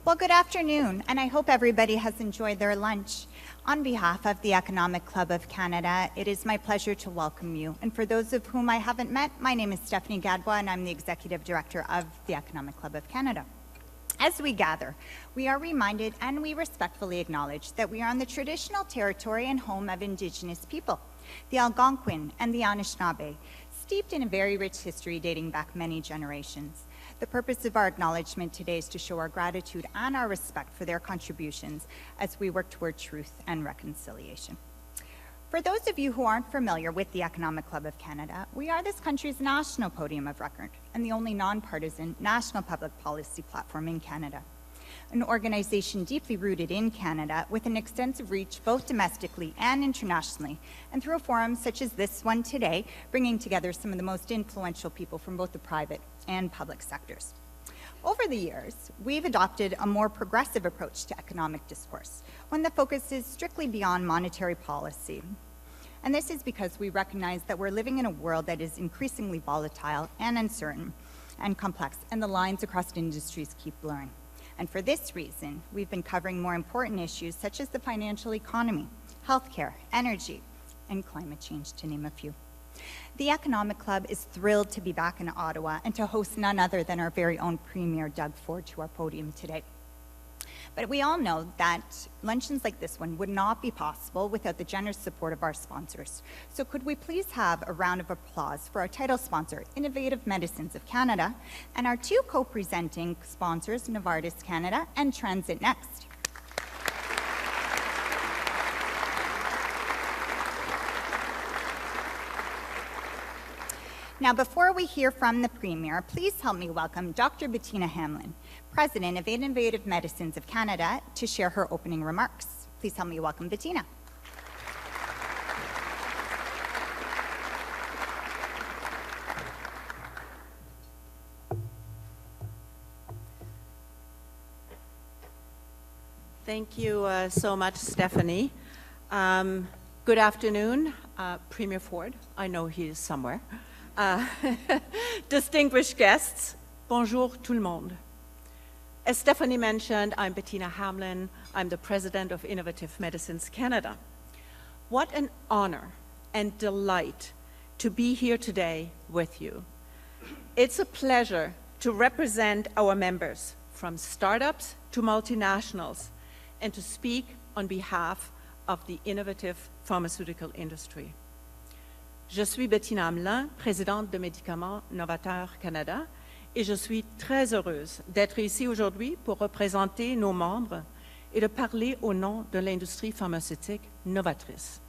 Well, good afternoon, and I hope everybody has enjoyed their lunch. On behalf of the Economic Club of Canada, it is my pleasure to welcome you. And for those of whom I haven't met, my name is Stephanie Gadbois, and I'm the Executive Director of the Economic Club of Canada. As we gather, we are reminded and we respectfully acknowledge that we are on the traditional territory and home of Indigenous people, the Algonquin and the Anishinaabe, steeped in a very rich history dating back many generations. The purpose of our acknowledgement today is to show our gratitude and our respect for their contributions as we work toward truth and reconciliation. For those of you who aren't familiar with the Economic Club of Canada, we are this country's national podium of record and the only nonpartisan national public policy platform in Canada. An organization deeply rooted in Canada with an extensive reach both domestically and internationally, and through forums such as this one today, bringing together some of the most influential people from both the private and public sectors. Over the years, we've adopted a more progressive approach to economic discourse, one that focuses strictly beyond monetary policy. And this is because we recognize that we're living in a world that is increasingly volatile and uncertain and complex, and the lines across industries keep blurring. And for this reason, we've been covering more important issues such as the financial economy, healthcare, energy, and climate change, to name a few. The Economic Club is thrilled to be back in Ottawa and to host none other than our very own Premier, Doug Ford, to our podium today. But we all know that luncheons like this one would not be possible without the generous support of our sponsors. So could we please have a round of applause for our title sponsor, Innovative Medicines of Canada, and our two co-presenting sponsors, Novartis Canada and Transit Next. Now, before we hear from the Premier, please help me welcome Dr. Bettina Hamlin, President of Innovative Medicines of Canada, to share her opening remarks. Please help me welcome Bettina. Thank you so much, Stephanie. Good afternoon, Premier Ford. I know he is somewhere. Distinguished guests, bonjour tout le monde. As Stephanie mentioned, I'm Bettina Hamlin. I'm the President of Innovative Medicines Canada. What an honor and delight to be here today with you. It's a pleasure to represent our members from startups to multinationals and to speak on behalf of the innovative pharmaceutical industry. Je suis Bettina Hamlin, présidente de Médicaments Novateurs Canada, et je suis très heureuse d'être ici aujourd'hui pour représenter nos membres et de parler au nom de l'industrie pharmaceutique novatrice.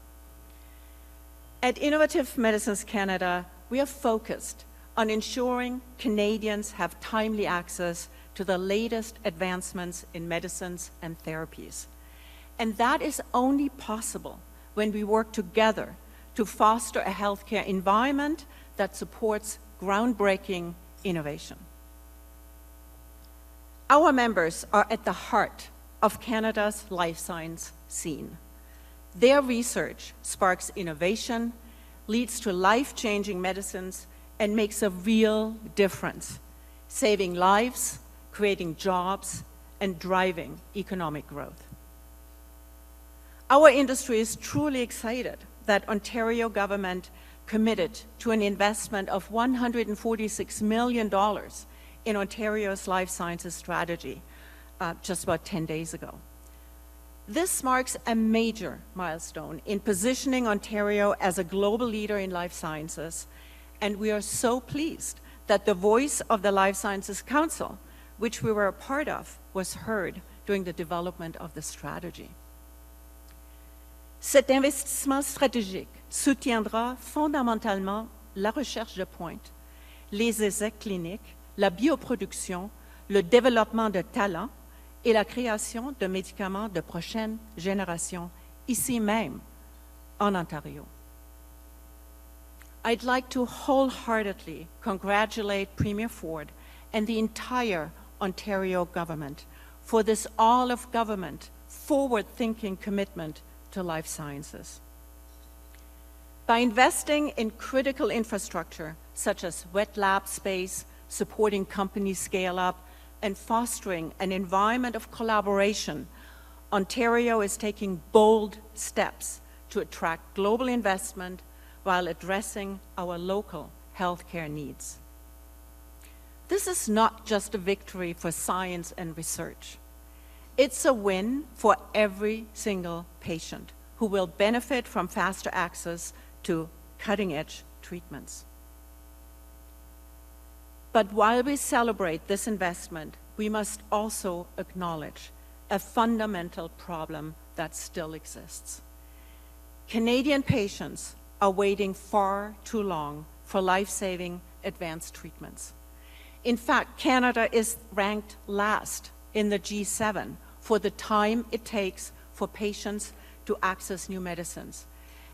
At Innovative Medicines Canada, we are focused on ensuring Canadians have timely access to the latest advancements in medicines and therapies. And that is only possible when we work together to foster a healthcare environment that supports groundbreaking innovation. Our members are at the heart of Canada's life science scene. Their research sparks innovation, leads to life-changing medicines, and makes a real difference, saving lives, creating jobs, and driving economic growth. Our industry is truly excited that Ontario government committed to an investment of $146 million in Ontario's life sciences strategy just about 10 days ago. This marks a major milestone in positioning Ontario as a global leader in life sciences, and we are so pleased that the voice of the Life Sciences Council, which we were a part of, was heard during the development of the strategy. Cet investissement stratégique soutiendra fondamentalement la recherche de pointe, les essais cliniques, la bioproduction, le développement de talents et la création de médicaments de prochaine génération, ici même, en Ontario. I'd like to wholeheartedly congratulate Premier Ford and the entire Ontario government for this all-of-government, forward-thinking commitment to life sciences. By investing in critical infrastructure, such as wet lab space, supporting company scale-up, and fostering an environment of collaboration, Ontario is taking bold steps to attract global investment while addressing our local healthcare needs. This is not just a victory for science and research. It's a win for every single patient who will benefit from faster access to cutting-edge treatments. But while we celebrate this investment, we must also acknowledge a fundamental problem that still exists. Canadian patients are waiting far too long for life-saving advanced treatments. In fact, Canada is ranked last in the G7 for the time it takes for patients to access new medicines.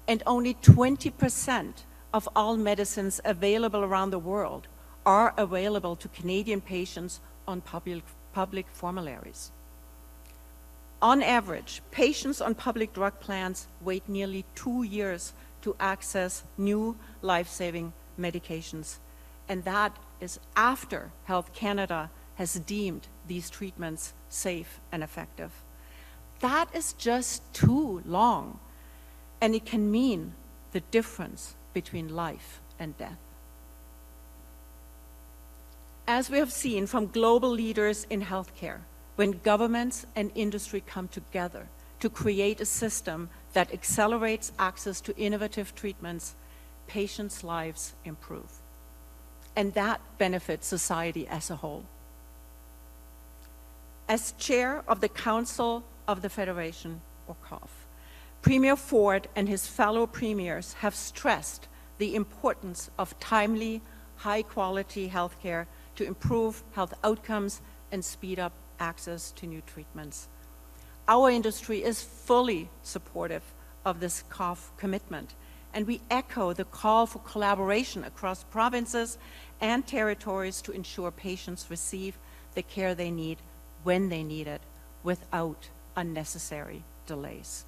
And only 20% of all medicines available around the world are available to Canadian patients on public formularies. On average, patients on public drug plans wait nearly 2 years to access new life-saving medications, and that is after Health Canada has deemed these treatments safe and effective. That is just too long, and it can mean the difference between life and death. As we have seen from global leaders in healthcare, when governments and industry come together to create a system that accelerates access to innovative treatments, patients' lives improve. And that benefits society as a whole. As chair of the Council of the Federation, or COF, Premier Ford and his fellow premiers have stressed the importance of timely, high-quality healthcare to improve health outcomes and speed up access to new treatments. Our industry is fully supportive of this COF commitment, and we echo the call for collaboration across provinces and territories to ensure patients receive the care they need when they need it without unnecessary delays.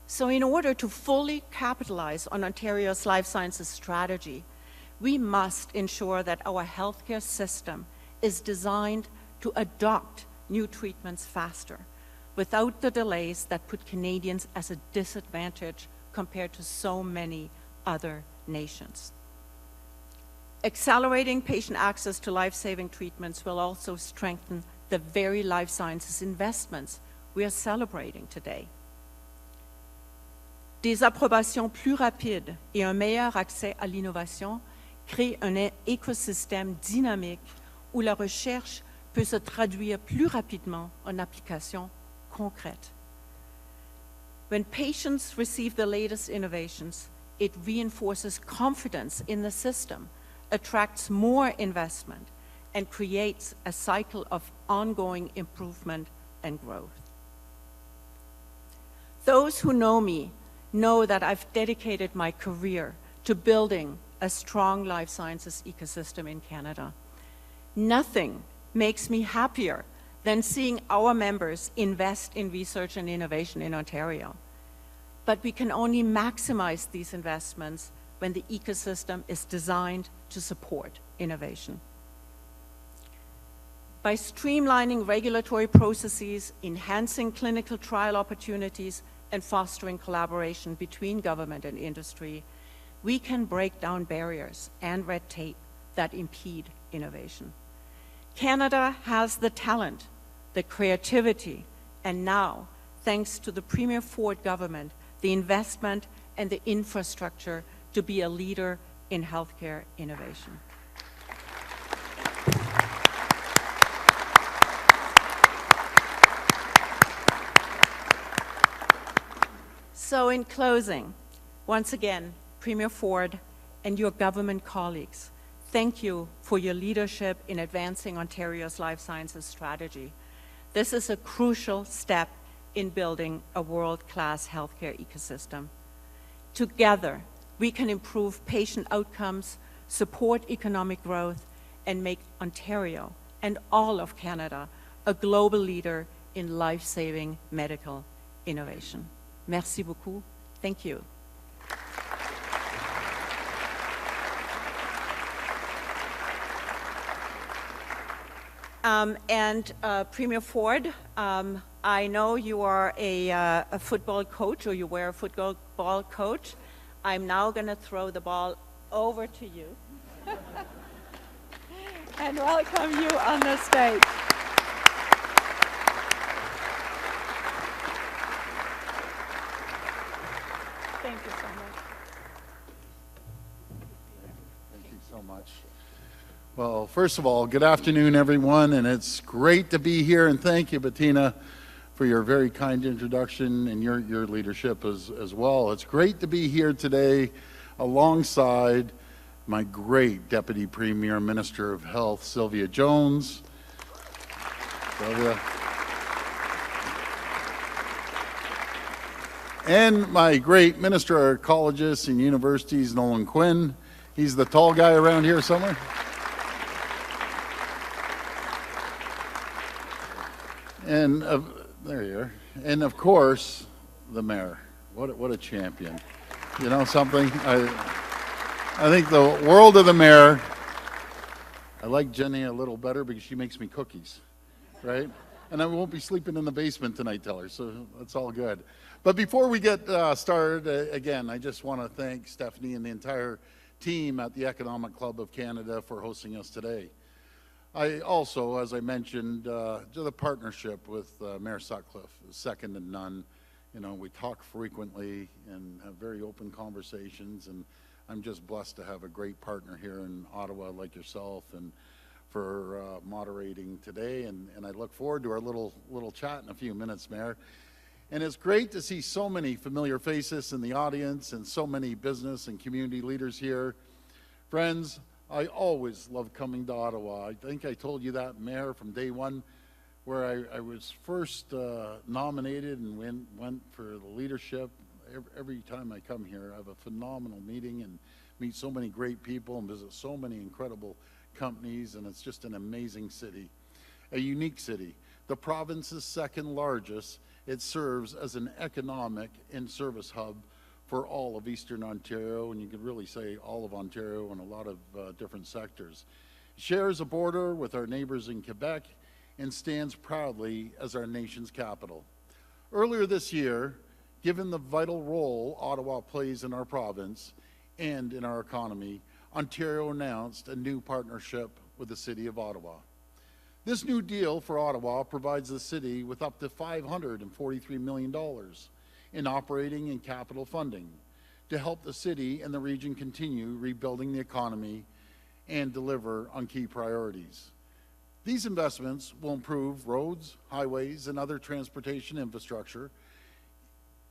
So in order to fully capitalize on Ontario's life sciences strategy, we must ensure that our healthcare system is designed to adopt new treatments faster, without the delays that put Canadians at a disadvantage compared to so many other nations. Accelerating patient access to life-saving treatments will also strengthen the very life sciences investments we are celebrating today. Des approbations plus rapides et un meilleur accès à l'innovation créent un écosystème dynamique où la recherche peut se traduire plus rapidement en applications concrètes. When patients receive the latest innovations, it reinforces confidence in the system, attracts more investment, and creates a cycle of ongoing improvement and growth. Those who know me know that I've dedicated my career to building a strong life sciences ecosystem in Canada. Nothing makes me happier than seeing our members invest in research and innovation in Ontario. But we can only maximize these investments when the ecosystem is designed to support innovation. By streamlining regulatory processes, enhancing clinical trial opportunities, and fostering collaboration between government and industry, we can break down barriers and red tape that impede innovation. Canada has the talent, the creativity, and now, thanks to the Premier Ford government, the investment and the infrastructure to be a leader in healthcare innovation. So in closing, once again, Premier Ford and your government colleagues, thank you for your leadership in advancing Ontario's life sciences strategy. This is a crucial step in building a world-class healthcare ecosystem. Together, we can improve patient outcomes, support economic growth, and make Ontario and all of Canada a global leader in life-saving medical innovation. Merci beaucoup. Thank you. Premier Ford, I know you are a football coach, or you were a football coach. I'm now going to throw the ball over to you and welcome you on the stage. Thank you so much. Thank you so much. Well, first of all, good afternoon, everyone, and it's great to be here, and thank you, Bettina, for your very kind introduction and your leadership as well. It's great to be here today alongside my great Deputy Premier, Minister of Health, Sylvia Jones. Sylvia. And my great Minister of Colleges and Universities, Nolan Quinn. He's the tall guy around here somewhere. And there you are. And of course, the mayor. What a champion. You know something? I think the world of the mayor. I like Jenny a little better because she makes me cookies, right? And I won't be sleeping in the basement tonight, tell her, so that's all good. But before we get started, again, I just want to thank Stephanie and the entire team at the Economic Club of Canada for hosting us today. I also, as I mentioned, the partnership with Mayor Sutcliffe is second to none. You know, we talk frequently and have very open conversations, and I'm just blessed to have a great partner here in Ottawa like yourself, and for moderating today. And I look forward to our little chat in a few minutes, Mayor. And it's great to see so many familiar faces in the audience and so many business and community leaders here. Friends, I always love coming to Ottawa. I think I told you that, Mayor, from day one, where I was first nominated and went for the leadership. Every time I come here, I have a phenomenal meeting and meet so many great people and visit so many incredible companies, and it's just an amazing city, a unique city. The province's second largest. It serves as an economic and service hub for all of Eastern Ontario, and you could really say all of Ontario in a lot of different sectors. It shares a border with our neighbors in Quebec and stands proudly as our nation's capital. Earlier this year, given the vital role Ottawa plays in our province and in our economy, Ontario announced a new partnership with the City of Ottawa. This new deal for Ottawa provides the city with up to $543 million in operating and capital funding to help the city and the region continue rebuilding the economy and deliver on key priorities. These investments will improve roads, highways, and other transportation infrastructure,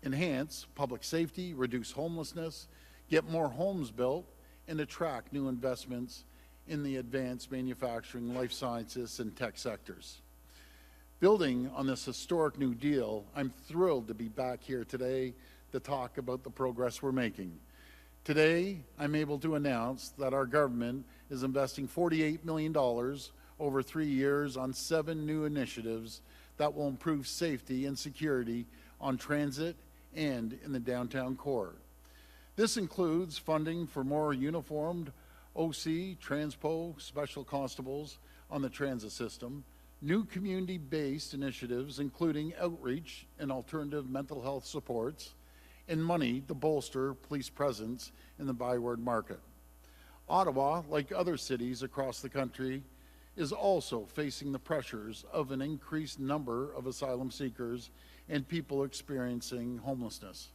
enhance public safety, reduce homelessness, get more homes built, and attract new investments in the advanced manufacturing, life sciences, and tech sectors. Building on this historic new deal, I'm thrilled to be back here today to talk about the progress we're making. Today, I'm able to announce that our government is investing $48 million over 3 years on 7 new initiatives that will improve safety and security on transit and in the downtown core. This includes funding for more uniformed OC, Transpo, special constables on the transit system, new community-based initiatives including outreach and alternative mental health supports, and money to bolster police presence in the byward market. Ottawa, like other cities across the country, is also facing the pressures of an increased number of asylum seekers and people experiencing homelessness.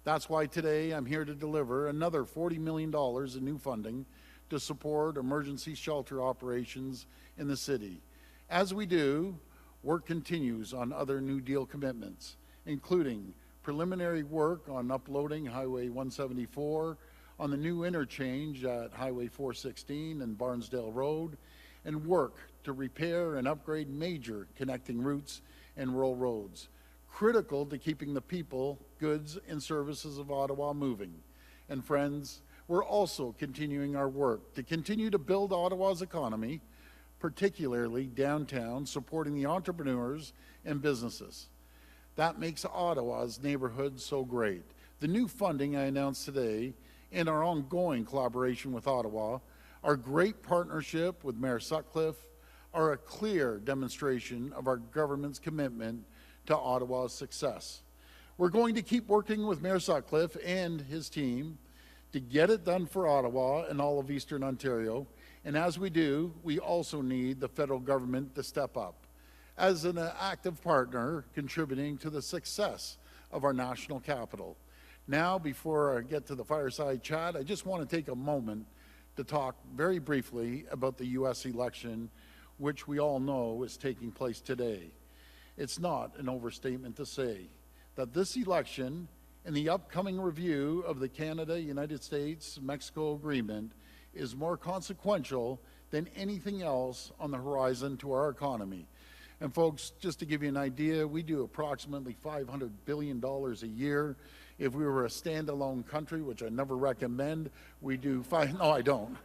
That's why today I'm here to deliver another $40 million in new funding to support emergency shelter operations in the city. As we do, work continues on other New Deal commitments, including preliminary work on uploading Highway 174, on the new interchange at Highway 416 and Barnsdale Road, and work to repair and upgrade major connecting routes and rural roads, critical to keeping the people, goods, and services of Ottawa moving. And friends, we're also continuing our work to continue to build Ottawa's economy, particularly downtown, supporting the entrepreneurs and businesses. That makes Ottawa's neighborhood so great. The new funding I announced today and our ongoing collaboration with Ottawa, our great partnership with Mayor Sutcliffe, are a clear demonstration of our government's commitment to Ottawa's success. We're going to keep working with Mayor Sutcliffe and his team to get it done for Ottawa and all of Eastern Ontario. And as we do, we also need the federal government to step up as an active partner contributing to the success of our national capital. Now, before I get to the fireside chat, I just want to take a moment to talk very briefly about the U.S. election, which we all know is taking place today. It's not an overstatement to say that this election and the upcoming review of the Canada-United States-Mexico agreement is more consequential than anything else on the horizon to our economy. And folks, just to give you an idea, we do approximately $500 billion a year. If we were a standalone country, which I never recommend, we do no, I don't.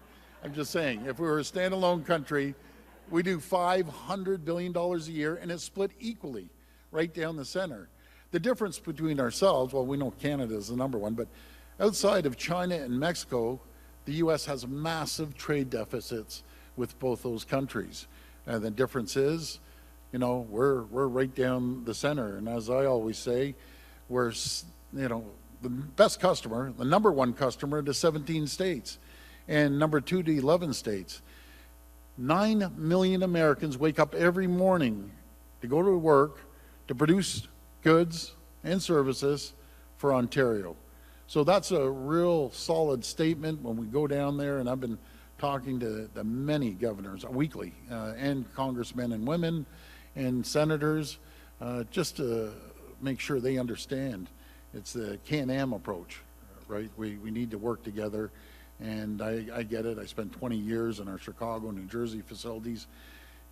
I'm just saying, if we were a standalone country, we do $500 billion a year, and it's split equally right down the center. The difference between ourselves, well, we know Canada is the number one, but outside of China and Mexico, the U.S. has massive trade deficits with both those countries. And the difference is, you know, we're right down the center. And as I always say, we're, you know, the best customer, the number one customer to 17 states, and number two to 11 states. 9 million Americans wake up every morning to go to work to produce goods and services for Ontario. So that's a real solid statement when we go down there, and I've been talking to the many governors weekly and congressmen and women and senators just to make sure they understand it's the Can-Am approach, right? We need to work together, and I get it. I spent 20 years in our Chicago, New Jersey facilities.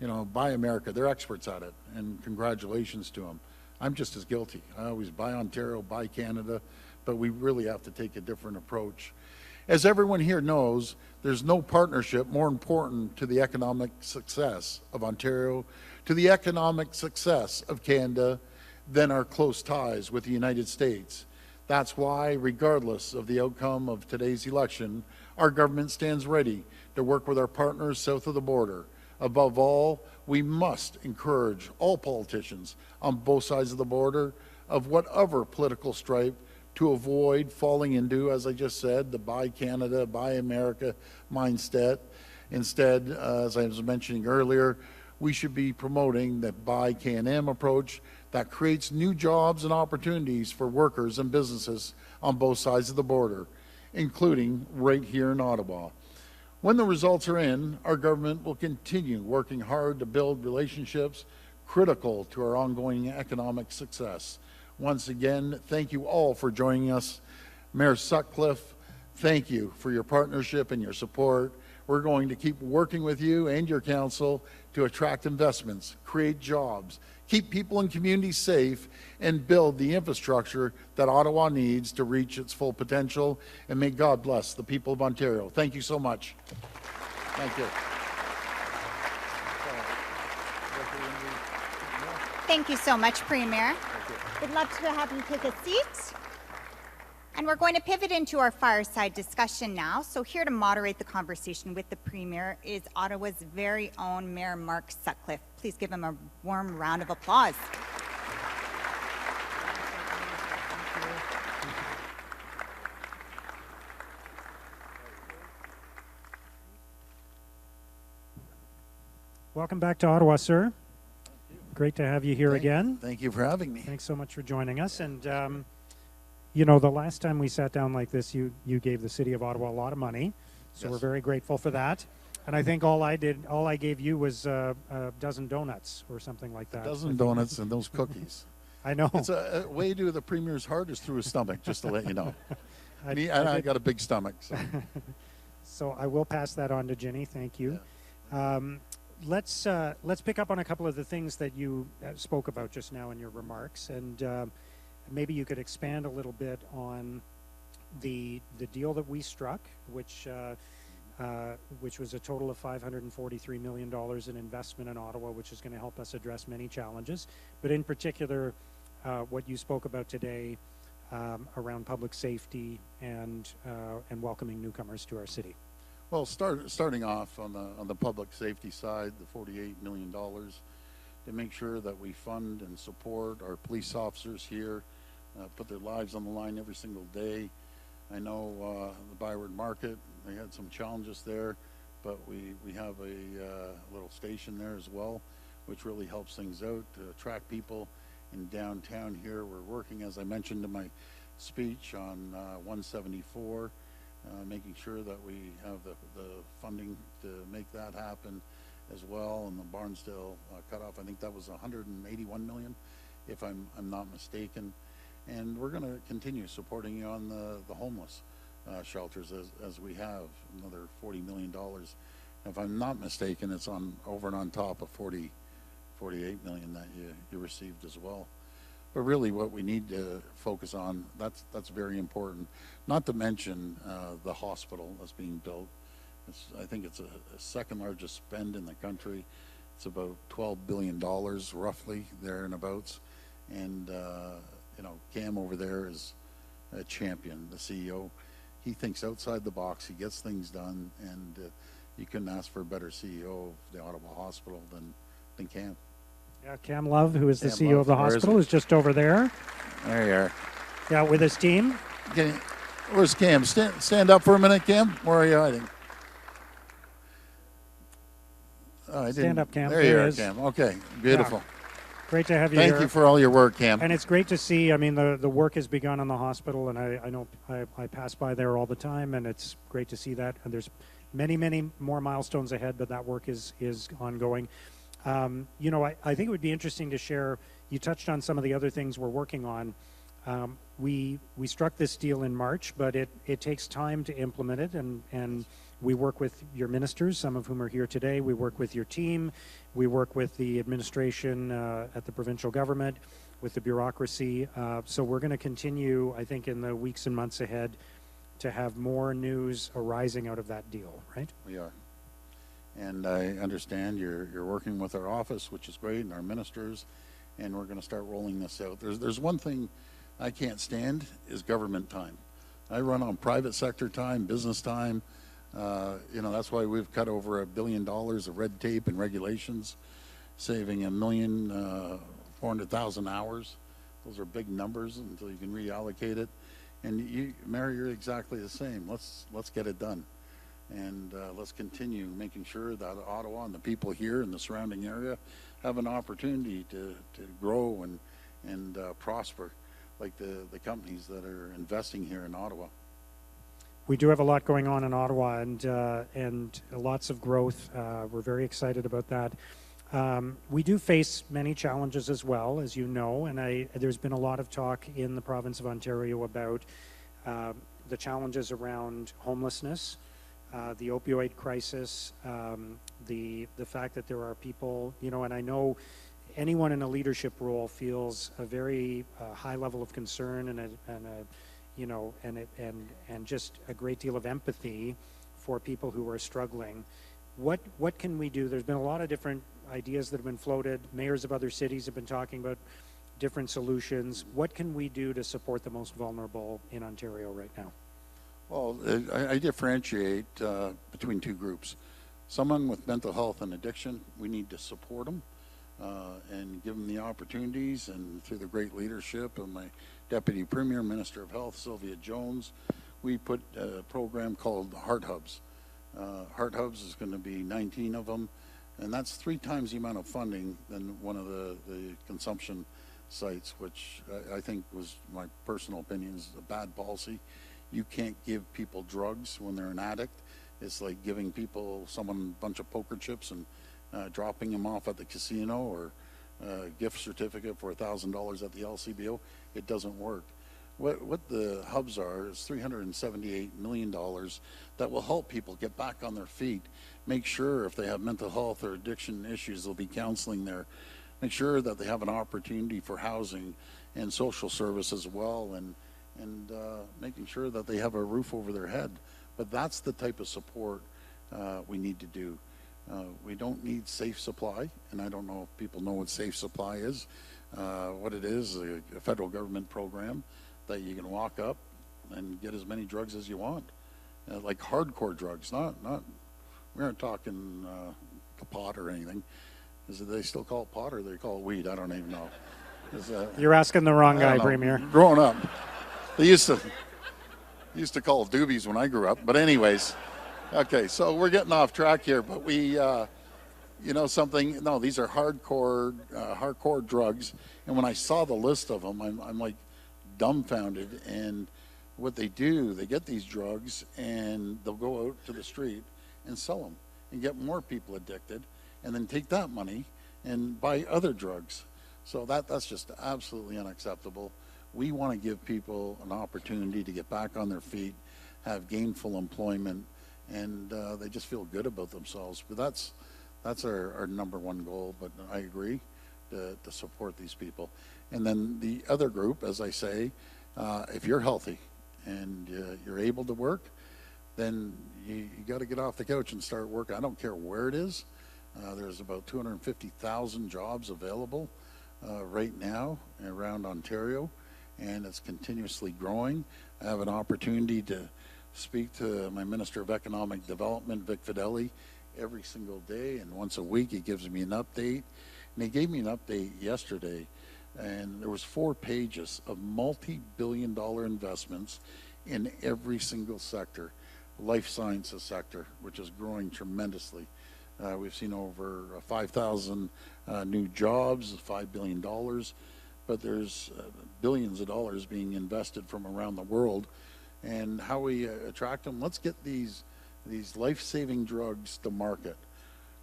You know, Buy America, they're experts at it, and congratulations to them. I'm just as guilty. I always buy Ontario, buy Canada, but we really have to take a different approach. As everyone here knows, there's no partnership more important to the economic success of Ontario, to the economic success of Canada, than our close ties with the United States. That's why, regardless of the outcome of today's election, our government stands ready to work with our partners south of the border. Above all, we must encourage all politicians on both sides of the border of whatever political stripe to avoid falling into, as I just said, the Buy Canada, Buy America mindset. Instead, as I was mentioning earlier, we should be promoting the Buy Can-Am approach that creates new jobs and opportunities for workers and businesses on both sides of the border, including right here in Ottawa. When the results are in, our government will continue working hard to build relationships critical to our ongoing economic success. Once again, thank you all for joining us. Mayor Sutcliffe, thank you for your partnership and your support. We're going to keep working with you and your council to attract investments, create jobs, keep people and communities safe, and build the infrastructure that Ottawa needs to reach its full potential. And may God bless the people of Ontario. Thank you so much. Thank you. Thank you so much, Premier. We'd love to have you take a seat. And we're going to pivot into our fireside discussion now. So here to moderate the conversation with the Premier is Ottawa's very own Mayor Mark Sutcliffe. Please give him a warm round of applause. Welcome back to Ottawa, sir. Great to have you here again. Thank you for having me. Thanks so much for joining us. And you know, the last time we sat down like this, you gave the city of Ottawa a lot of money, so Yes. we're very grateful for that. And I think all I gave you was a dozen donuts or something like that. A dozen donuts and those cookies. I know. It's a way to the Premier's heart is through his stomach, just to let you know. I got a big stomach. So. So I will pass that on to Ginny. Thank you. Yeah. Let's pick up on a couple of the things that you spoke about just now in your remarks, and maybe you could expand a little bit on the deal that we struck, which was a total of $543 million in investment in Ottawa, which is going to help us address many challenges. But in particular, what you spoke about today around public safety and welcoming newcomers to our city. Well, starting off on the public safety side, the $48 million to make sure that we fund and support our police officers here, put their lives on the line every single day. I know the Byward Market, they had some challenges there, but we have a little station there as well, which really helps things out to attract people in downtown here. We're working, as I mentioned in my speech, on 174, making sure that we have the funding to make that happen as well. And the Barnesdale cutoff, I think that was 181 million, if I'm not mistaken. And we're going to continue supporting you on the homeless shelters as we have, another $40 million. If I'm not mistaken, it's over and on top of 48 million that you received as well. But really what we need to focus on, that's very important. Not to mention the hospital that's being built. I think it's a second largest spend in the country. It's about $12 billion roughly, there and abouts. And you know, Cam over there is a champion, the CEO. He thinks outside the box, he gets things done, and you couldn't ask for a better CEO of the Ottawa Hospital than Cam. Yeah, Cam Love, who is the Cam CEO Love, of the hospital, is just over there. There you are. Yeah, with his team. Okay. Where's Cam? Stand up for a minute, Cam. Where are you hiding? Oh, Stand up, Cam. There you There are, he is. Cam. Okay, beautiful. Great to have you here. Thank you for all your work, Cam. And it's great to see. I mean, the work has begun on the hospital, and I know I pass by there all the time, and it's great to see that. And there's many more milestones ahead, but that work is ongoing. You know, I think it would be interesting to share. You touched on some of the other things we're working on. We struck this deal in March, but it takes time to implement it, and we work with your ministers, some of whom are here today. We work with your team. We work with the administration at the provincial government, with the bureaucracy. So we're going to continue, I think, in the weeks and months ahead to have more news arising out of that deal, right? We are. And I understand you're working with our office, which is great, and our ministers, and we're going to start rolling this out. There's one thing I can't stand is government time. I run on private sector time, business time. You know, that's why we've cut over $1 billion of red tape and regulations, saving 1,400,000 hours. Those are big numbers until you can reallocate it. And you, Mayor, you're exactly the same. Let's get it done. And let's continue making sure that Ottawa and the people here in the surrounding area have an opportunity to grow and prosper like the companies that are investing here in Ottawa. We do have a lot going on in Ottawa, and lots of growth. We're very excited about that. We do face many challenges as well, as you know, and there's been a lot of talk in the province of Ontario about the challenges around homelessness, the opioid crisis, the fact that there are people, you know, and I know anyone in a leadership role feels a very high level of concern and just a great deal of empathy for people who are struggling. What can we do? There's been a lot of different ideas that have been floated. Mayors of other cities have been talking about different solutions. What can we do to support the most vulnerable in Ontario right now? Well, I differentiate between two groups. Someone with mental health and addiction, we need to support them and give them the opportunities, and through the great leadership of my Deputy Premier, Minister of Health, Sylvia Jones, we put a program called Heart Hubs. Heart Hubs is going to be 19 of them, and that's 3 times the amount of funding than one of the consumption sites, which I think was, my personal opinion, is a bad policy. You can't give people drugs when they're an addict. It's like giving someone a bunch of poker chips and dropping them off at the casino, or a gift certificate for $1,000 at the LCBO. It doesn't work. What the hubs are is $378 million that will help people get back on their feet. Make sure if they have mental health or addiction issues, there'll be counseling there. Make sure that they have an opportunity for housing and social service as well, and making sure that they have a roof over their head. But that's the type of support we need to do. We don't need safe supply, and I don't know if people know what safe supply is. What it is, a federal government program that you can walk up and get as many drugs as you want. like hardcore drugs, not we aren't talking the pot or anything. Is it, they still call it pot or they call it weed? I don't even know. You're asking the wrong guy, Premier. Growing up, they used to call it doobies when I grew up. But anyways, okay, so we're getting off track here. But we, you know, something. No, these are hardcore drugs. And when I saw the list of them, I'm like dumbfounded. And what they do, they get these drugs and they'll go out to the street and sell them and get more people addicted, and then take that money and buy other drugs. So that's just absolutely unacceptable. We want to give people an opportunity to get back on their feet, have gainful employment, and they just feel good about themselves. But that's our number one goal. But I agree to support these people. And then the other group, as I say, if you're healthy and you're able to work, then you got to get off the couch and start working. I don't care where it is. There's about 250,000 jobs available right now around Ontario, and it's continuously growing. I have an opportunity to speak to my Minister of Economic Development, Vic Fideli, every single day, and once a week he gives me an update. And he gave me an update yesterday, and there was 4 pages of multi-billion-dollar investments in every single sector. Life sciences sector, which is growing tremendously. We've seen over 5,000 new jobs, $5 billion, but there's billions of dollars being invested from around the world. And how we attract them, let's get these life-saving drugs to market.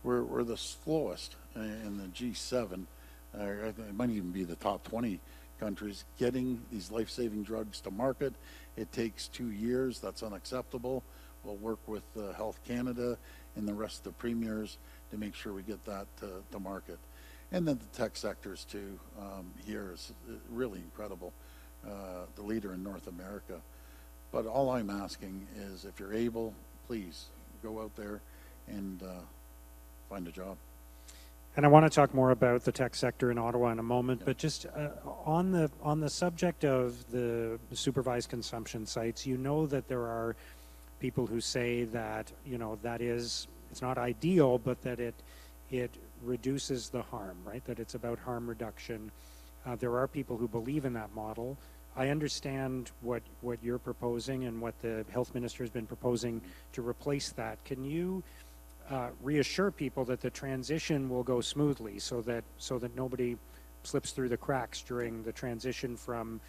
We're the slowest in the G7, it might even be the top 20 countries, getting these life-saving drugs to market. It takes 2 years, that's unacceptable. We'll work with Health Canada and the rest of the premiers to make sure we get that to market. And then the tech sectors too, here is really incredible, the leader in North America. But all I'm asking is if you're able, please go out there and find a job. And I want to talk more about the tech sector in Ottawa in a moment, but just on the subject of the supervised consumption sites, you know that there are people who say that, you know, it's not ideal, but that it reduces the harm, right? That it's about harm reduction. There are people who believe in that model. I understand what you're proposing and what the health minister has been proposing to replace that. Can you reassure people that the transition will go smoothly so that nobody slips through the cracks during the transition from,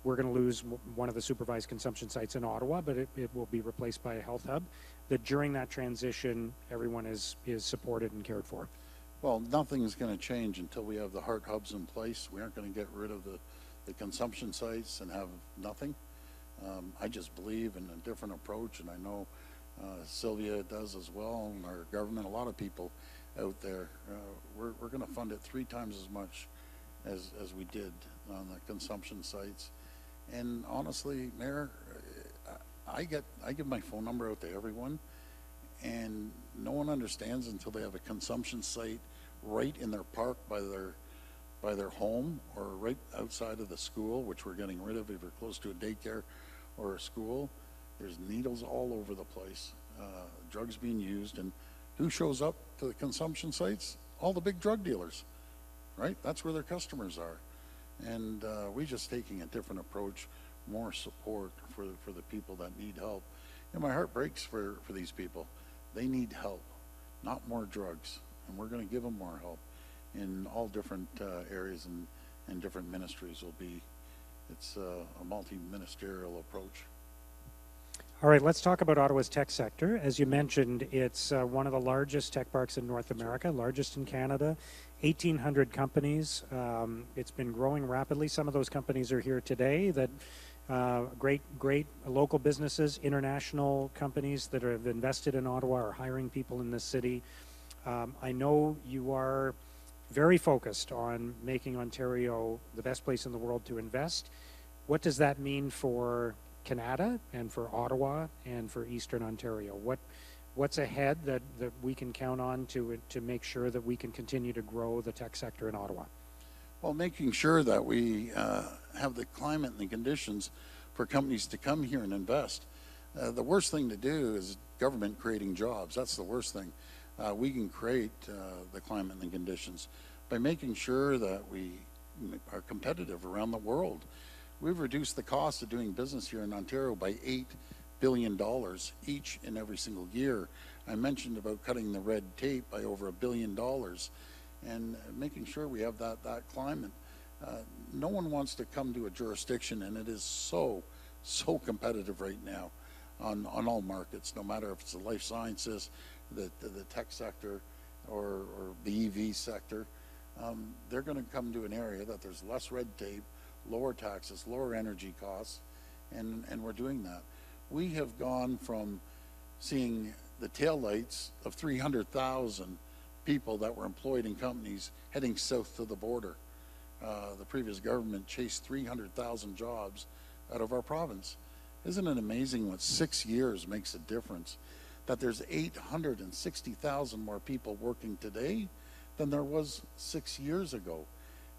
we're going to lose one of the supervised consumption sites in Ottawa, but it will be replaced by a health hub, that during that transition everyone is supported and cared for? Well, nothing is going to change until we have the heart hubs in place. We aren't going to get rid of the consumption sites and have nothing. I just believe in a different approach, and I know Sylvia does as well, and our government, a lot of people out there. We're going to fund it 3 times as much as we did on the consumption sites. And honestly, Mayor, I give my phone number out to everyone, and no one understands until they have a consumption site right in their park by their home or right outside of the school, which we're getting rid of if we're close to a daycare or a school. There's needles all over the place, drugs being used, and who shows up to the consumption sites? All the big drug dealers, right? That's where their customers are. And we're just taking a different approach, more support for the people that need help. And my heart breaks for these people. They need help, not more drugs. And we're going to give them more help in all different areas and different ministries will be. It's a multi-ministerial approach. All right, let's talk about Ottawa's tech sector. As you mentioned, it's one of the largest tech parks in North America, largest in Canada, 1,800 companies. It's been growing rapidly. Some of those companies are here today, that great local businesses, international companies that have invested in Ottawa are hiring people in this city. I know you are very focused on making Ontario the best place in the world to invest. What does that mean for Canada and for Ottawa and for Eastern Ontario? What's ahead that we can count on to make sure that we can continue to grow the tech sector in Ottawa? Well, making sure that we have the climate and the conditions for companies to come here and invest. The worst thing to do is government creating jobs. That's the worst thing. We can create the climate and conditions by making sure that we are competitive around the world. We've reduced the cost of doing business here in Ontario by $8 billion each and every single year. I mentioned about cutting the red tape by over $1 billion and making sure we have that climate. No one wants to come to a jurisdiction, and it is so competitive right now on all markets, no matter if it's the life sciences, the tech sector, or the EV sector. They're going to come to an area that there's less red tape, lower taxes, lower energy costs, and we're doing that. We have gone from seeing the taillights of 300,000 people that were employed in companies heading south to the border. The previous government chased 300,000 jobs out of our province. Isn't it amazing what 6 years makes a difference? That there's 860,000 more people working today than there was 6 years ago.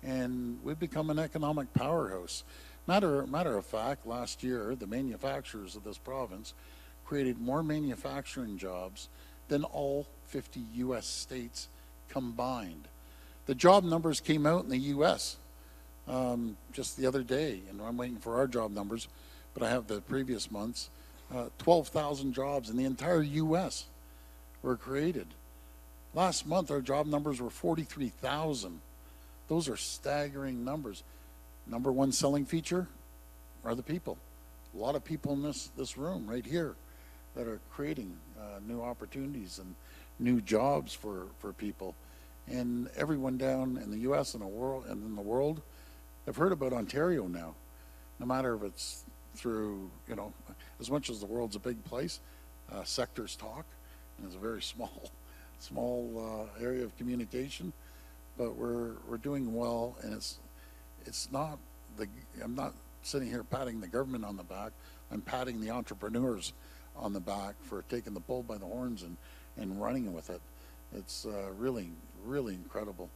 And we've become an economic powerhouse. Matter of fact, last year, the manufacturers of this province created more manufacturing jobs than all 50 U.S. states combined. The job numbers came out in the U.S. Just the other day, and I'm waiting for our job numbers, but I have the previous months. 12,000 jobs in the entire U.S. were created. Last month, our job numbers were 43,000. Those are staggering numbers. Number one selling feature are the people. A lot of people in this room right here that are creating new opportunities and new jobs for people. And everyone down in the U.S. and in the world have heard about Ontario now. No matter if it's through, as much as the world's a big place, sectors talk, and it's a very small area of communication, but we're doing well, and it's not I'm not sitting here patting the government on the back. I'm patting the entrepreneurs on the back for taking the bull by the horns and running with it. It's really incredible,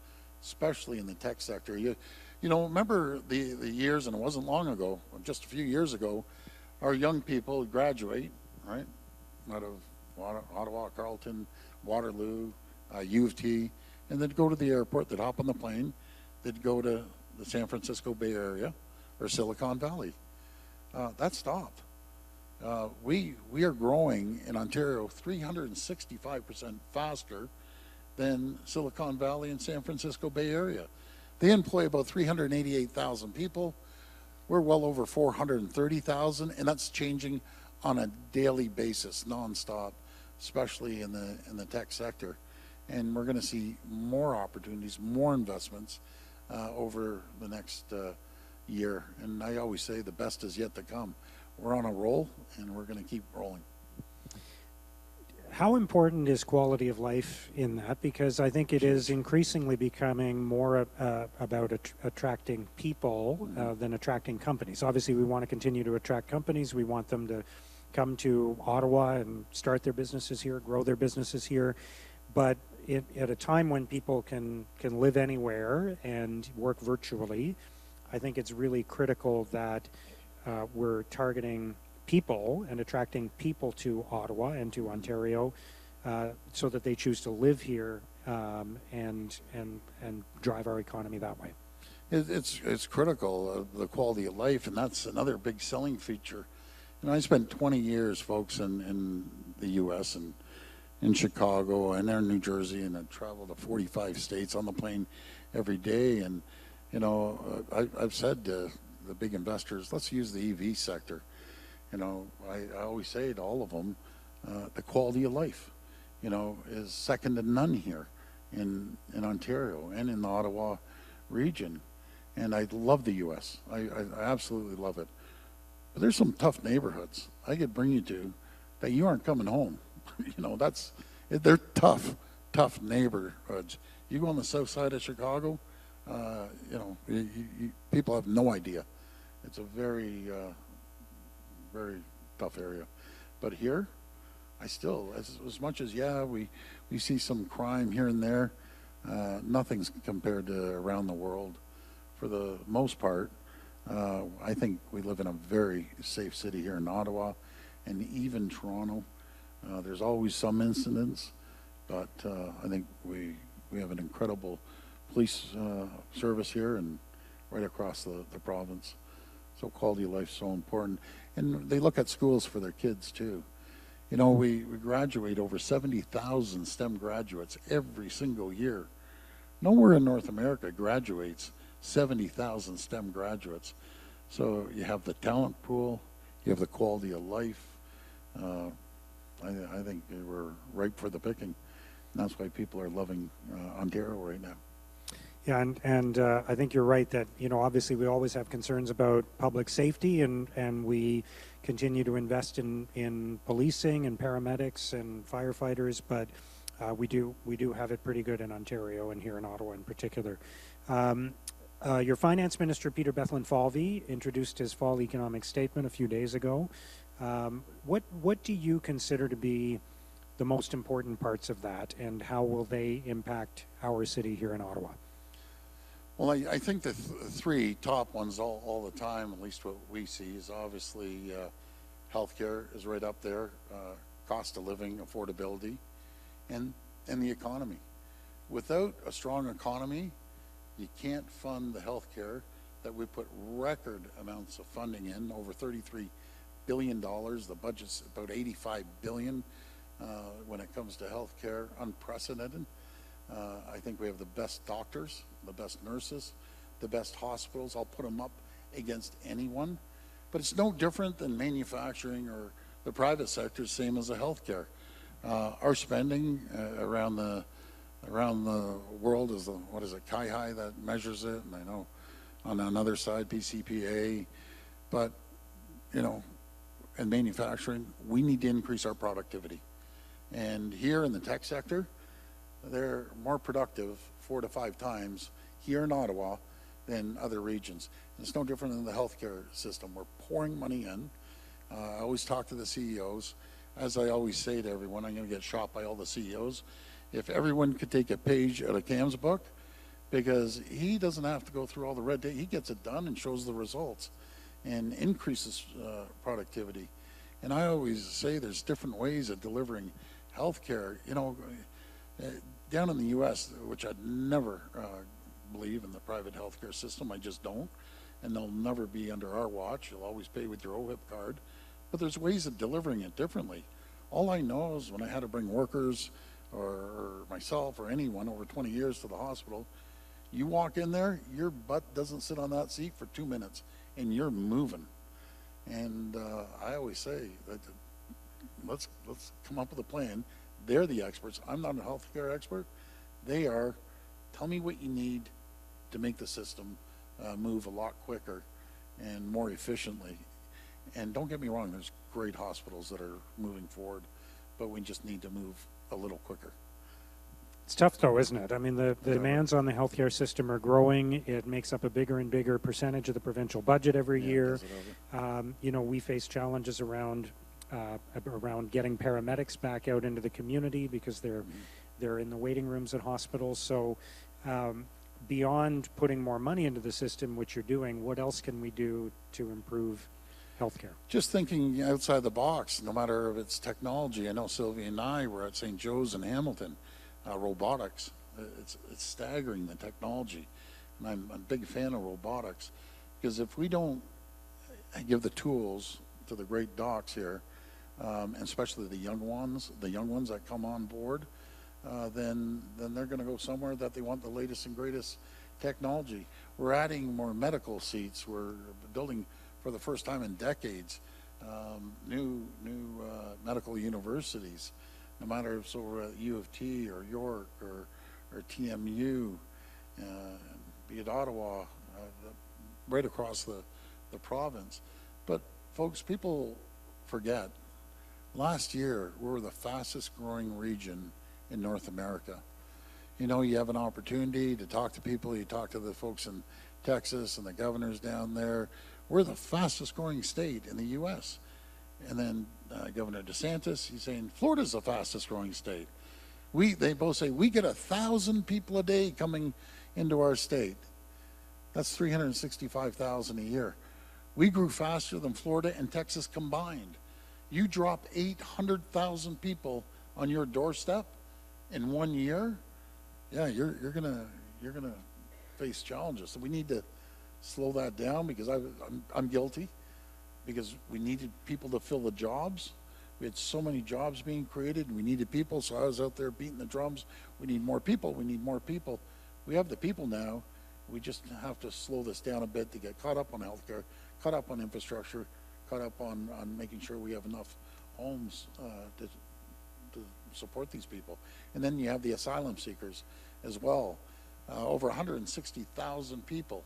especially in the tech sector. You remember the years, and it wasn't long ago, just a few years ago, our young people would graduate, right, out of Ottawa, Carleton, Waterloo, U of T, and they'd go to the airport, they'd hop on the plane, they'd go to the San Francisco Bay Area or Silicon Valley. That stopped. We are growing in Ontario 365% faster than Silicon Valley and San Francisco Bay Area. They employ about 388,000 people. We're well over 430,000, and that's changing on a daily basis, nonstop, especially in the tech sector. And we're going to see more opportunities, more investments over the next year. And I always say the best is yet to come. We're on a roll, and we're going to keep rolling. How important is quality of life in that? Because I think it is increasingly becoming more about attracting people than attracting companies. Obviously, we want to continue to attract companies. We want them to come to Ottawa and start their businesses here, grow their businesses here. But at a time when people can live anywhere and work virtually, I think it's really critical that we're targeting people and attracting people to Ottawa and to Ontario so that they choose to live here and drive our economy that way. It's critical, the quality of life, and that's another big selling feature. I spent 20 years, folks, in the U.S. and in Chicago and in New Jersey, and I traveled to 45 states on the plane every day. And I've said to the big investors, let's use the EV sector. I always say to all of them, the quality of life, is second to none here in Ontario and in the Ottawa region. And I love the U.S. I absolutely love it. But there's some tough neighborhoods I could bring you to that you aren't coming home. They're tough neighborhoods. You go on the south side of Chicago, people have no idea. It's a very tough area. But here, I still, as much as, we see some crime here and there, nothing's compared to around the world. For the most part, I think we live in a very safe city here in Ottawa, and even Toronto. There's always some incidents, but I think we have an incredible police service here and right across the province. So quality of life is so important. And they look at schools for their kids too. You know, we graduate over 70,000 STEM graduates every single year. Nowhere in North America graduates 70,000 STEM graduates. So you have the talent pool, you have the quality of life. I think we're ripe for the picking. And that's why people are loving Ontario right now. Yeah, and I think you're right that, you know, obviously we always have concerns about public safety, and we continue to invest in policing and paramedics and firefighters, but we do have it pretty good in Ontario and here in Ottawa in particular. Your finance minister, Peter Bethlen-Falvey, introduced his fall economic statement a few days ago. What do you consider to be the most important parts of that, and how will they impact our city here in Ottawa? Well, I think the three top ones all the time, at least what we see, is obviously healthcare is right up there, cost of living, affordability, and the economy. Without a strong economy, you can't fund the healthcare that we put record amounts of funding in, over $33 billion. The budget's about $85 billion when it comes to healthcare, unprecedented. I think we have the best doctors, the best nurses, the best hospitals. I'll put them up against anyone. But it's no different than manufacturing or the private sector, same as the healthcare. Our spending around the world is what is it, CIHI that measures it, and I know on another side, PCPA. But, you know, in manufacturing, we need to increase our productivity. And here in the tech sector, they're more productive 4 to 5 times here in Ottawa than other regions. And it's no different than the healthcare system. We're pouring money in. I always talk to the CEOs. As I always say to everyone, I'm going to get shot by all the CEOs. If everyone could take a page out of Cam's book, because he doesn't have to go through all the red tape. He gets it done and shows the results and increases productivity. And I always say there's different ways of delivering healthcare. You know, down in the U.S., which I'd never believe in the private healthcare system, I just don't, and they'll never be under our watch. You'll always pay with your OHIP card, but there's ways of delivering it differently. All I know is when I had to bring workers or myself or anyone over 20 years to the hospital, you walk in there, your butt doesn't sit on that seat for 2 minutes, and you're moving. And I always say that let's come up with a plan. They're the experts. I'm not a healthcare expert. They are. Tell me what you need to make the system move a lot quicker and more efficiently. And don't get me wrong, there's great hospitals that are moving forward, but we just need to move a little quicker. It's tough though, isn't it? I mean, the demands on the healthcare system are growing. It makes up a bigger and bigger percentage of the provincial budget every year. You know, we face challenges around getting paramedics back out into the community because they're in the waiting rooms at hospitals. So beyond putting more money into the system, which you're doing, what else can we do to improve healthcare? Just thinking outside the box, no matter if it's technology. I know Sylvia and I were at St. Joe's in Hamilton, robotics. It's staggering, the technology. And I'm a big fan of robotics, because if we don't give the tools to the great docs here, and especially the young ones that come on board, then they're going to go somewhere that they want the latest and greatest technology. We're adding more medical seats. We're building for the first time in decades new medical universities. No matter if it's over at U of T or York or TMU, be it Ottawa, right across the province. But folks, people forget. Last year, we were the fastest growing region in North America. You know, you have an opportunity to talk to people. You talk to the folks in Texas and the governors down there. We're the fastest growing state in the U.S. And then Governor DeSantis, he's saying Florida's the fastest growing state. They both say we get 1,000 people a day coming into our state. That's 365,000 a year. We grew faster than Florida and Texas combined. You drop 800,000 people on your doorstep in 1 year, yeah, you're gonna face challenges. So we need to slow that down, because I'm guilty, because we needed people to fill the jobs. We had so many jobs being created, and we needed people, so I was out there beating the drums. We need more people, we need more people. We have the people now. We just have to slow this down a bit to get caught up on healthcare, caught up on infrastructure, caught up on making sure we have enough homes to support these people. And then you have the asylum seekers as well. Over 160,000 people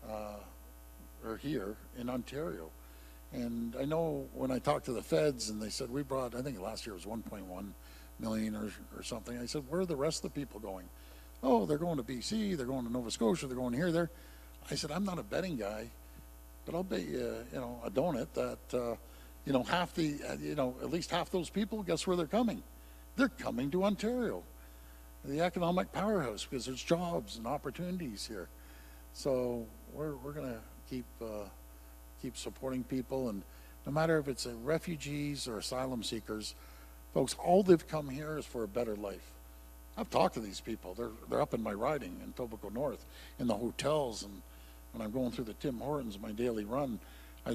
are here in Ontario. And I know when I talked to the feds and they said we brought, I think last year was 1.1 million or something. I said, where are the rest of the people going? Oh, they're going to BC, they're going to Nova Scotia, they're going here, there. I said, I'm not a betting guy, but I'll bet you, a donut that, half the, at least half those people, guess where they're coming? They're coming to Ontario, the economic powerhouse, because there's jobs and opportunities here. So we're going to keep supporting people, and no matter if it's refugees or asylum seekers, folks, all they've come here is for a better life. I've talked to these people. They're up in my riding in Etobicoke North, in the hotels, and when I'm going through the Tim Hortons, my daily run, I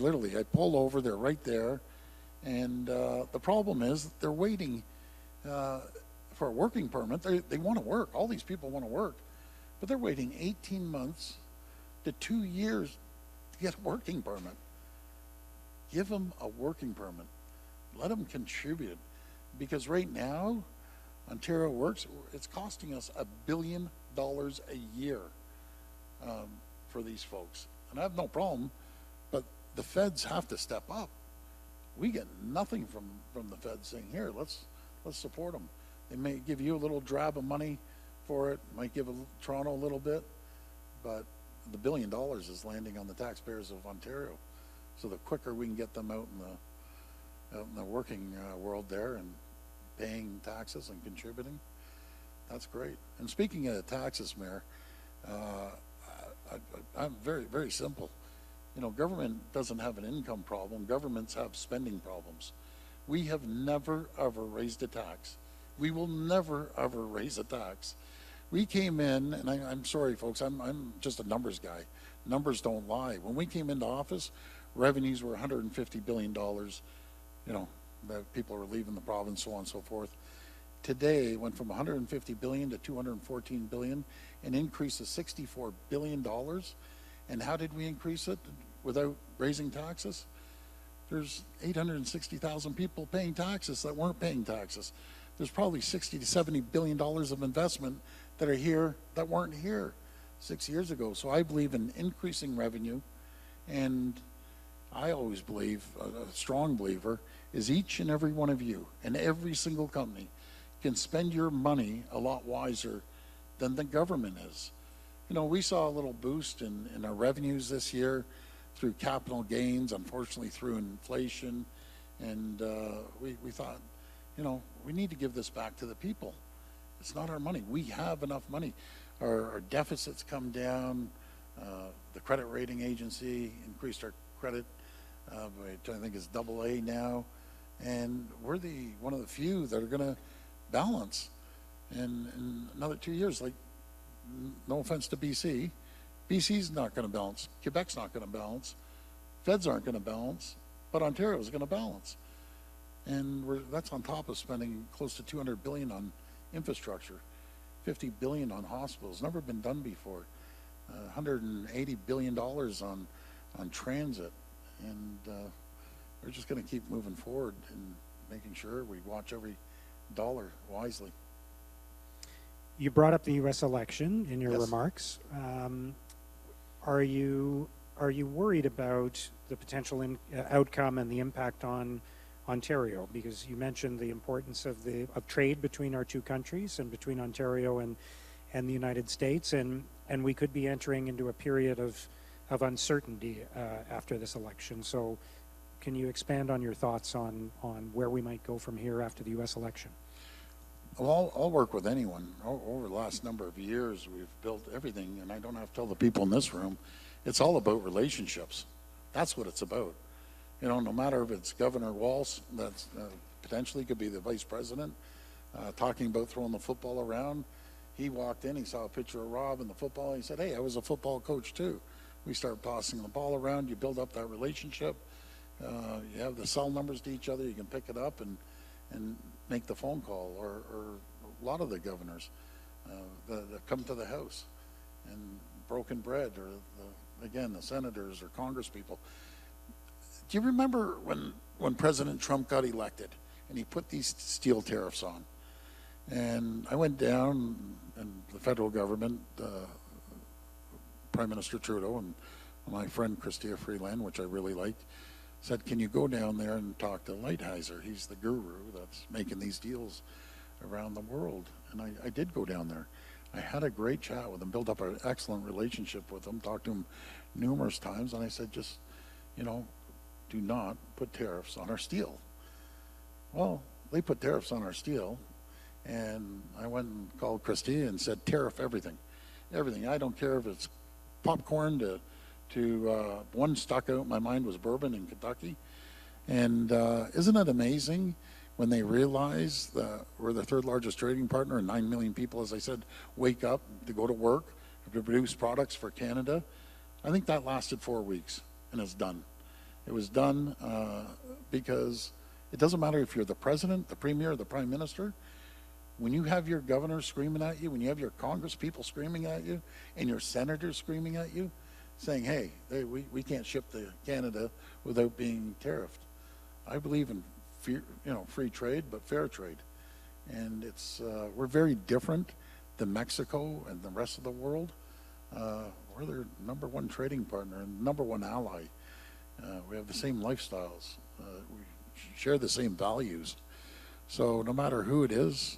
pull over, they're right there, and the problem is they're waiting for a working permit. They want to work. All these people want to work, but they're waiting 18 months to 2 years to get a working permit. Give them a working permit. Let them contribute, because right now, Ontario Works, it's costing us $1 billion a year for these folks. And I have no problem, but the feds have to step up. We get nothing from the feds saying, here, let's support them. They may give you a little drab of money for it, might give Toronto a little bit, but the $1 billion is landing on the taxpayers of Ontario. So the quicker we can get them out in the working world there and paying taxes and contributing, that's great. And speaking of taxes, Mayor, I'm very, very simple. Government doesn't have an income problem. Governments have spending problems. We have never, ever raised a tax. We will never, ever raise a tax. We came in, and I'm sorry, folks, I'm just a numbers guy. Numbers don't lie. When we came into office, revenues were $150 billion. That people were leaving the province, so on and so forth. Today, it went from 150 billion to 214 billion, an increase of $64 billion. And how did we increase it without raising taxes? There's 860,000 people paying taxes that weren't paying taxes. There's probably 60 to 70 billion dollars of investment that are here that weren't here 6 years ago. So I believe in increasing revenue, and I always believe, a strong believer, is each and every one of you and every single company can spend your money a lot wiser than the government is. We saw a little boost in our revenues this year through capital gains, unfortunately through inflation, and we thought, we need to give this back to the people. It's not our money. We have enough money. Our deficits come down. The credit rating agency increased our credit, which I think is AA now, and we're one of the few that are going to balance in another 2 years. Like, no offense to BC, BC's not going to balance. Quebec's not going to balance. Feds aren't going to balance, but Ontario is going to balance, and that's on top of spending close to $200 billion on infrastructure, $50 billion on hospitals. Never been done before. $180 billion on transit, and we're just going to keep moving forward and making sure we watch every dollar wisely. You brought up the U.S. election in your Yes. remarks. Are you worried about the potential outcome and the impact on Ontario? Because you mentioned the importance of trade between our two countries and between Ontario and the United States, and we could be entering into a period of uncertainty after this election. So can you expand on your thoughts on where we might go from here after the U.S. election? Well, I'll work with anyone. Over the last number of years, we've built everything, and I don't have to tell the people in this room, it's all about relationships. That's what it's about. You know, no matter if it's Governor Walz, that's potentially could be the vice president, talking about throwing the football around. He walked in, he saw a picture of Rob and the football. He said, hey, I was a football coach too. We start tossing the ball around. You build up that relationship. You have the cell numbers to each other. You can pick it up and make the phone call. Or a lot of the governors that come to the House and broken bread, or again, the senators or Congress people. Do you remember when President Trump got elected and he put these steel tariffs on? And I went down, and the federal government, Prime Minister Trudeau and my friend Chrystia Freeland, which I really liked, said, can you go down there and talk to Lighthizer? He's the guru that's making these deals around the world. And I did go down there. I had a great chat with him, built up an excellent relationship with him, talked to him numerous times, and I said, just, you know, do not put tariffs on our steel. Well, they put tariffs on our steel, and I went and called Christie and said, tariff everything. Everything. I don't care if it's popcorn to one stuck out in my mind was bourbon in Kentucky. And isn't it amazing when they realize that we're the third largest trading partner and 9 million people, as I said, wake up to go to work, to produce products for Canada? I think that lasted 4 weeks, and it's done. It was done because it doesn't matter if you're the president, the premier, the prime minister. When you have your governor screaming at you, when you have your Congress people screaming at you, and your senators screaming at you, saying, hey, we can't ship to Canada without being tariffed. I believe in free trade, but fair trade. And it's we're very different than Mexico and the rest of the world. We're their number one trading partner and number one ally. We have the same lifestyles. We share the same values. So no matter who it is,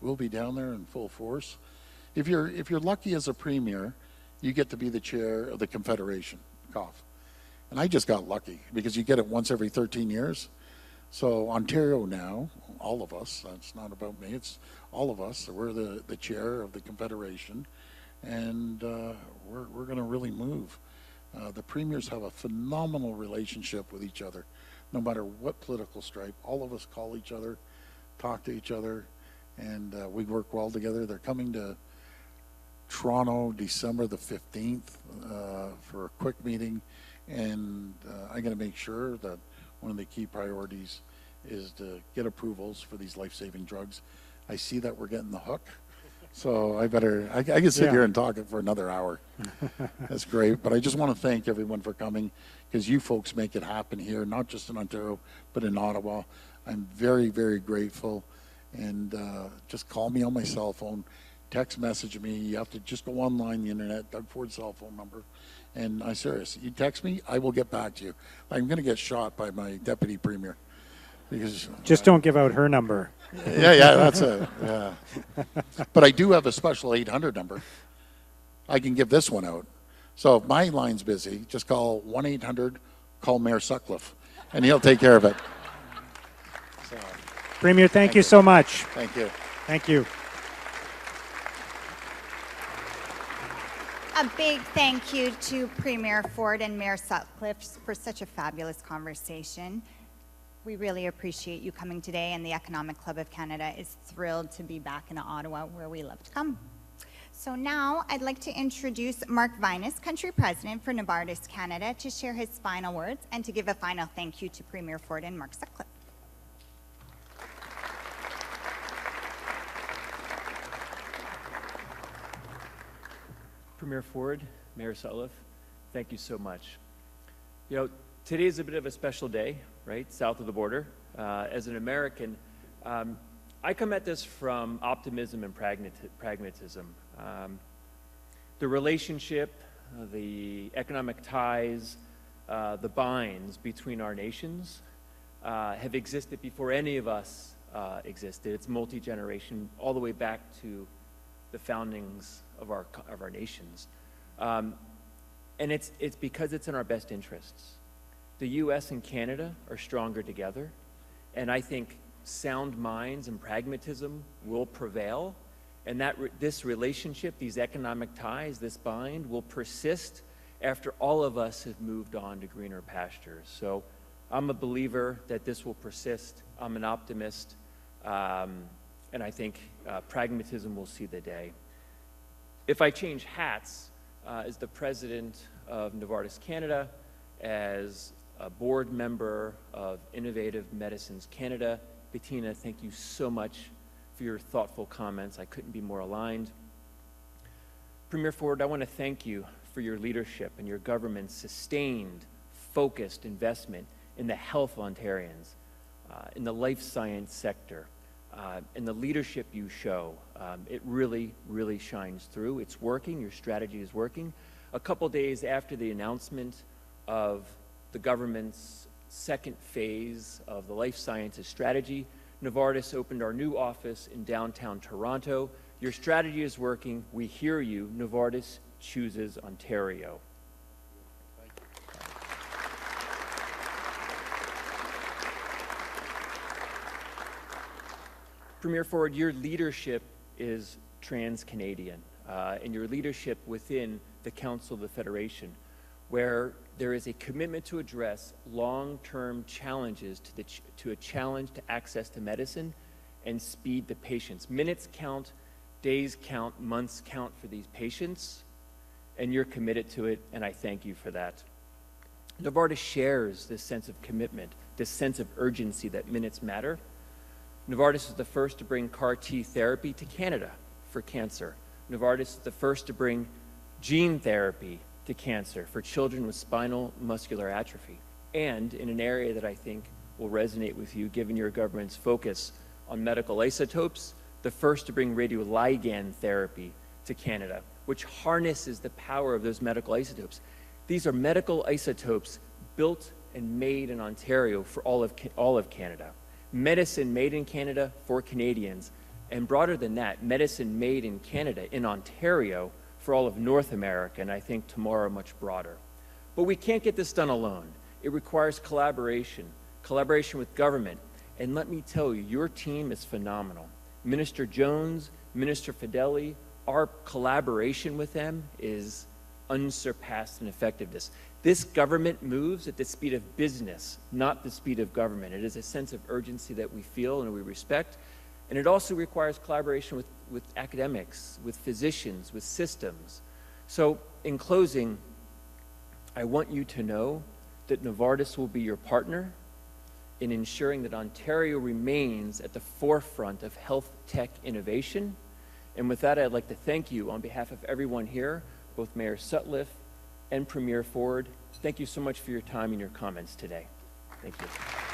we'll be down there in full force. If you're lucky as a premier, you get to be the chair of the Confederation, cough. And I just got lucky because you get it once every 13 years. So Ontario now, all of us, that's not about me, it's all of us, we're the chair of the Confederation, and we're going to really move. The premiers have a phenomenal relationship with each other. No matter what political stripe, all of us call each other, talk to each other, and we work well together. They're coming to Toronto December the 15th for a quick meeting, and I'm going to make sure that one of the key priorities is to get approvals for these life-saving drugs. I see that we're getting the hook, so I can sit here and talk for another hour. That's great, but I just want to thank everyone for coming, because you folks make it happen here, not just in Ontario, but in Ottawa. I'm very, very grateful, and just call me on my cell phone, text message me. You have to just go online, the internet, Doug Ford's cell phone number, and I'm serious. You text me, I will get back to you. I'm going to get shot by my deputy premier. Because just don't give out her number. Yeah, that's it. Yeah. But I do have a special 800 number. I can give this one out. So if my line's busy, just call 1-800, call Mayor Sutcliffe, and he'll take care of it. So, Premier, thank you so much. Thank you. Thank you. A big thank you to Premier Ford and Mayor Sutcliffe for such a fabulous conversation. We really appreciate you coming today, and the Economic Club of Canada is thrilled to be back in Ottawa, where we love to come. So now I'd like to introduce Mark Vinus, Country President for Novartis Canada, to share his final words and to give a final thank you to Premier Ford and Mark Sutcliffe. Premier Ford, Mayor Sutcliffe, thank you so much. You know, today is a bit of a special day, right, south of the border. As an American, I come at this from optimism and pragmatism. The relationship, the economic ties, the binds between our nations have existed before any of us existed. It's multi-generation, all the way back to the foundings of our nations. And it's because it's in our best interests. The U.S. and Canada are stronger together, and I think sound minds and pragmatism will prevail, and that this relationship, these economic ties, this bind will persist after all of us have moved on to greener pastures. So I'm a believer that this will persist. I'm an optimist, and I think pragmatism will see the day. If I change hats as the president of Novartis Canada, as a board member of Innovative Medicines Canada, Bettina, thank you so much for your thoughtful comments. I couldn't be more aligned. Premier Ford, I want to thank you for your leadership and your government's sustained, focused investment in the health of Ontarians, in the life science sector, and the leadership you show. It really, really shines through. It's working. Your strategy is working. A couple days after the announcement of the government's second phase of the life sciences strategy, Novartis opened our new office in downtown Toronto. Your strategy is working. We hear you. Novartis chooses Ontario. Premier Ford, your leadership is trans-Canadian, and your leadership within the Council of the Federation, where there is a commitment to address long-term challenges to a challenge to access to medicine and speed to patients. Minutes count, days count, months count for these patients, and you're committed to it, and I thank you for that. Novartis shares this sense of commitment, this sense of urgency that minutes matter. Novartis is the first to bring CAR T therapy to Canada for cancer. Novartis is the first to bring gene therapy to cancer for children with spinal muscular atrophy. And in an area that I think will resonate with you, given your government's focus on medical isotopes, the first to bring radioligand therapy to Canada, which harnesses the power of those medical isotopes. These are medical isotopes built and made in Ontario for all of Canada. Medicine made in Canada for Canadians, and broader than that, medicine made in Canada, in Ontario, for all of North America, and I think tomorrow much broader. But we can't get this done alone. It requires collaboration with government, and let me tell you, your team is phenomenal. Minister Jones, Minister Fedeli, our collaboration with them is unsurpassed in effectiveness. This government moves at the speed of business, not the speed of government. It is a sense of urgency that we feel and we respect. And it also requires collaboration with academics, with physicians, with systems. So in closing, I want you to know that Novartis will be your partner in ensuring that Ontario remains at the forefront of health tech innovation. And with that, I'd like to thank you on behalf of everyone here, both Mayor Sutcliffe and Premier Ford. Thank you so much for your time and your comments today. Thank you.